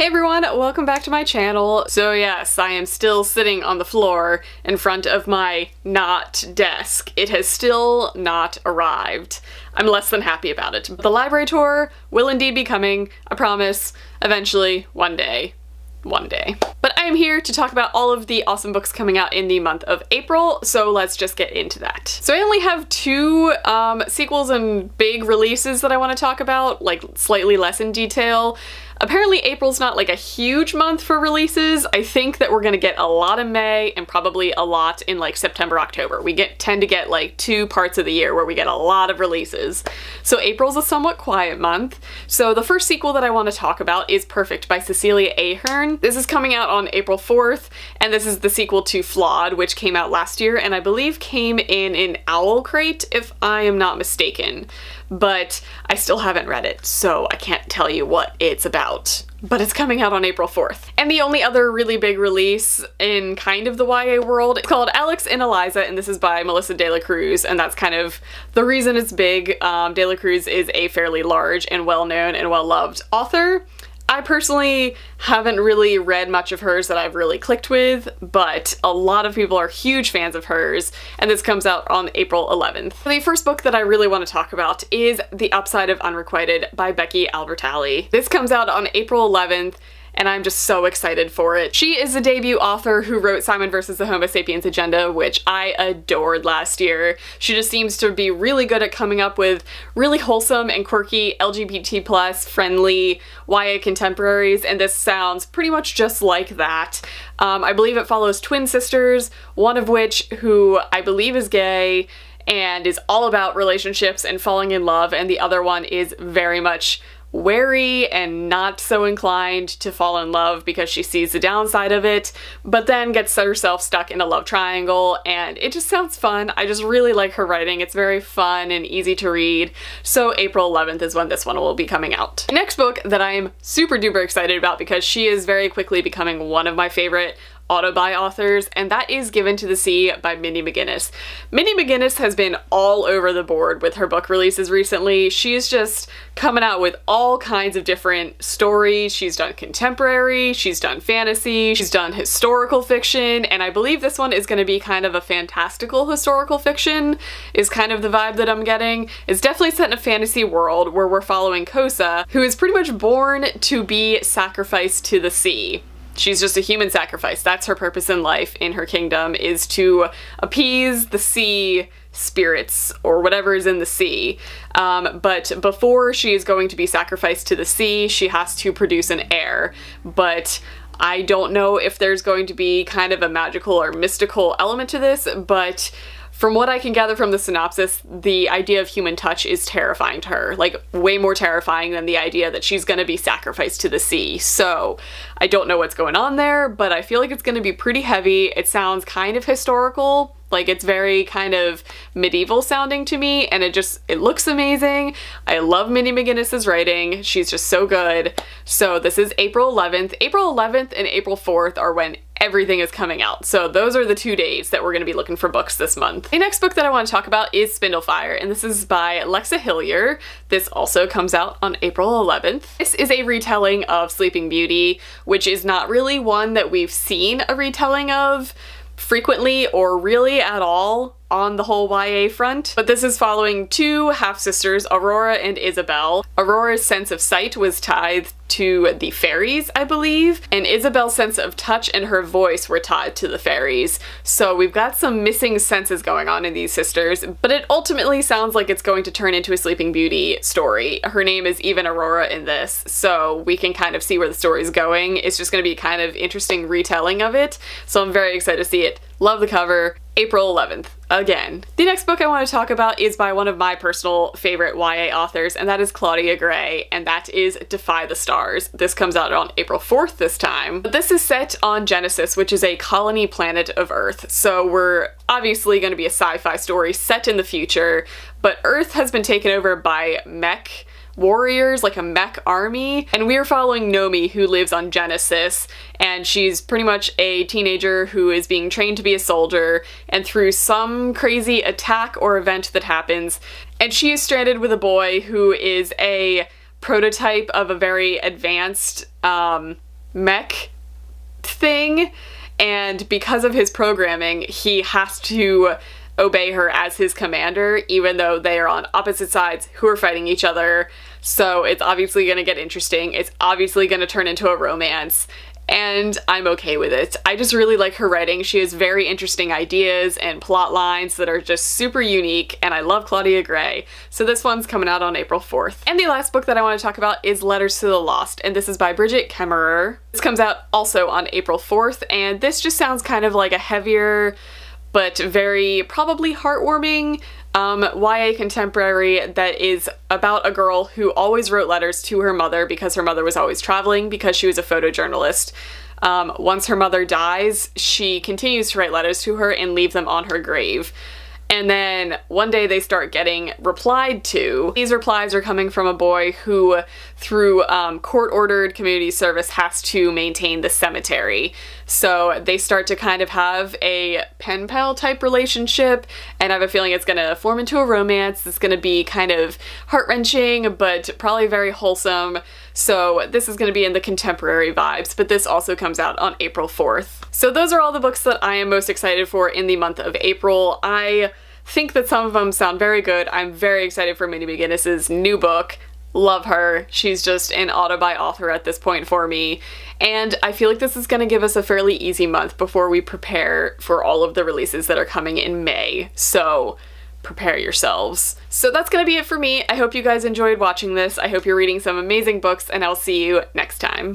Hey everyone, welcome back to my channel. So yes, I am still sitting on the floor in front of my not desk. It has still not arrived. I'm less than happy about it. The library tour will indeed be coming, I promise, eventually, one day. One day. But I am here to talk about all of the awesome books coming out in the month of April, so let's just get into that. So I only have two sequels and big releases that I want to talk about, like slightly less in detail. Apparently April's not like a huge month for releases. I think that we're gonna get a lot in May and probably a lot in like September, October. We tend to get like two parts of the year where we get a lot of releases. So April's a somewhat quiet month. So the first sequel that I want to talk about is Perfect by Cecilia Ahern. This is coming out on April 4th, and this is the sequel to Flawed, which came out last year and I believe came in an Owlcrate, if I am not mistaken. But I still haven't read it, so I can't tell you what it's about. But it's coming out on April 4th. And the only other really big release in kind of the YA world is called Alex and Eliza, and this is by Melissa De La Cruz, and that's kind of the reason it's big. De La Cruz is a fairly large and well-known and well-loved author. I personally haven't really read much of hers that I've really clicked with, but a lot of people are huge fans of hers, and this comes out on April 11th. The first book that I really want to talk about is The Upside of Unrequited by Becky Albertalli. This comes out on April 11th, and I'm just so excited for it. She is a debut author who wrote Simon vs. the Homo Sapiens Agenda, which I adored last year. She just seems to be really good at coming up with really wholesome and quirky LGBT+ friendly YA contemporaries, and this sounds pretty much just like that. I believe it follows twin sisters, one of which who I believe is gay and is all about relationships and falling in love, and the other one is very much wary and not so inclined to fall in love because she sees the downside of it, but then gets herself stuck in a love triangle, and it just sounds fun. I just really like her writing. It's very fun and easy to read. So April 11th is when this one will be coming out. The next book that I am super duper excited about because she is very quickly becoming one of my favorite auto-buy authors, and that is Given to the Sea by Mindy McGinnis. Mindy McGinnis has been all over the board with her book releases recently. She's just coming out with all kinds of different stories. She's done contemporary, she's done fantasy, she's done historical fiction, and I believe this one is going to be kind of a fantastical historical fiction, is kind of the vibe that I'm getting. It's definitely set in a fantasy world where we're following Kosa, who is pretty much born to be sacrificed to the sea. She's just a human sacrifice. That's her purpose in life in her kingdom, is to appease the sea spirits or whatever is in the sea. But before she is going to be sacrificed to the sea, she has to produce an heir. But I don't know if there's going to be kind of a magical or mystical element to this, but from what I can gather from the synopsis, the idea of human touch is terrifying to her, like way more terrifying than the idea that she's gonna be sacrificed to the sea. So I don't know what's going on there, but I feel like it's gonna be pretty heavy. It sounds kind of historical, like it's very kind of medieval sounding to me, and it looks amazing. I love Mindy McGinnis's writing. She's just so good. So this is April 11th. April 11th and April 4th are when everything is coming out. So those are the 2 days that we're going to be looking for books this month. The next book that I want to talk about is Spindle Fire, and this is by Lexa Hillier. This also comes out on April 11th. This is a retelling of Sleeping Beauty, which is not really one that we've seen a retelling of frequently or really at all on the whole YA front, but this is following two half-sisters, Aurora and Isabel. Aurora's sense of sight was tied to the fairies, I believe, and Isabel's sense of touch and her voice were tied to the fairies. So we've got some missing senses going on in these sisters, but it ultimately sounds like it's going to turn into a Sleeping Beauty story. Her name is even Aurora in this, so we can kind of see where the story's going. It's just going to be kind of interesting retelling of it, so I'm very excited to see it. Love the cover. April 11th, again. The next book I want to talk about is by one of my personal favorite YA authors, and that is Claudia Gray, and that is Defy the Stars. This comes out on April 4th this time. But this is set on Genesis, which is a colony planet of Earth, so we're obviously going to be a sci-fi story set in the future, but Earth has been taken over by mech warriors, like a mech army, and we're following Nomi, who lives on Genesis, and she's pretty much a teenager who is being trained to be a soldier, and through some crazy attack or event that happens, and she is stranded with a boy who is a prototype of a very advanced mech thing, and because of his programming, he has to obey her as his commander, even though they are on opposite sides who are fighting each other. So it's obviously gonna get interesting. It's obviously gonna turn into a romance, and I'm okay with it. I just really like her writing. She has very interesting ideas and plot lines that are just super unique, and I love Claudia Gray. So this one's coming out on April 4th. And the last book that I want to talk about is Letters to the Lost, and this is by Bridget Kemmerer. This comes out also on April 4th, and this just sounds kind of like a heavier but very probably heartwarming YA contemporary that is about a girl who always wrote letters to her mother because her mother was always traveling because she was a photojournalist. Once her mother dies, she continues to write letters to her and leave them on her grave. And then one day they start getting replied to. These replies are coming from a boy who, through court-ordered community service, has to maintain the cemetery. So they start to kind of have a pen pal type relationship, and I have a feeling it's gonna form into a romance. It's gonna be kind of heart-wrenching, but probably very wholesome. So this is gonna be in the contemporary vibes, but this also comes out on April 4th. So those are all the books that I am most excited for in the month of April. I think that some of them sound very good. I'm very excited for Minnie McGinnis's new book. Love her. She's just an auto-buy author at this point for me. And I feel like this is going to give us a fairly easy month before we prepare for all of the releases that are coming in May. So prepare yourselves. So that's going to be it for me. I hope you guys enjoyed watching this. I hope you're reading some amazing books, and I'll see you next time.